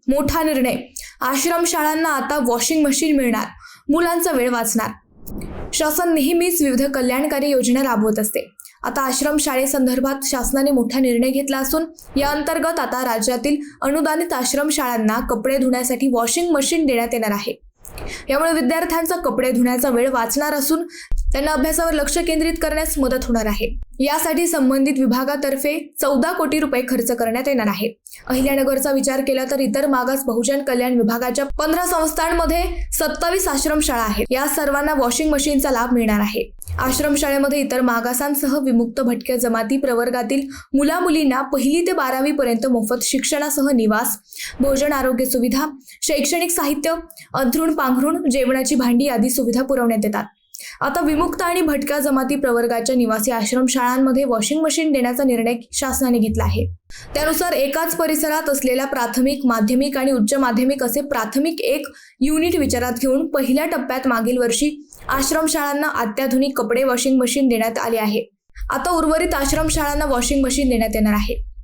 मोठा निर्णय, आश्रमशाळांना आता वॉशिंग मशीन मिळणार, मुलांचा वेळ वाचणार। शासन नेहमीच विविध कल्याणकारी योजना राबवत असते। आता आश्रमशाळेसंदर्भात शासनाने मोठा निर्णय घेतला असून या अंतर्गत आता राज्यातील अनुदानित आश्रमशाळांना कपडे धुण्यासाठी वॉशिंग मशीन देण्यात येणार आहे। यामुळे विद्यार्थ्यांचा कपडे धुण्याचा वेळ वाचणार असून त्यांना अभ्यासावर लक्ष केंद्रित करण्यास मदत होणार आहे। यासाठी संबंधित विभागातर्फे 14 कोटी रुपये खर्च करण्यात येणार आहे। अहिल्यानगरचा विचार केला तर इतर मागास बहुजन कल्याण विभागाच्या 15 संस्थांमध्ये 27 आश्रमशाळा आहेत। या सर्वांना वॉशिंग मशीनचा लाभ मिळणार आहे। आश्रमशाळेमध्ये इतर मागासांसह विमुक्त भटक्या जमाती प्रवर्गातील मुला-मुलींना 1ली ते 12वी पर्यंत मोफत शिक्षणासह निवास, भोजन, आरोग्य सुविधा, शैक्षणिक साहित्य, अंथरूण पांघरूण, जेवणाची भांडी आदी सुविधा पुरवण्यात येतात। आता विमुक्त आणि भटक्या जमाती प्रवर्गाच्या निवासी आश्रमशाळांमध्ये वॉशिंग मशीन देण्याचा निर्णय शासनाने घेतला आहे। त्यानुसार एकाच परिसरात असलेल्या प्राथमिक, माध्यमिक आणि उच्च माध्यमिक असे प्राथमिक 1 युनिट विचारात घेऊन पहिल्या टप्प्यात मागील वर्षी आश्रमशाळांना अत्याधुनिक कपडे वॉशिंग मशीन देण्यात आले आहे। आता उर्वरित आश्रमशाळांना वॉशिंग मशीन देण्यात येणार आहे।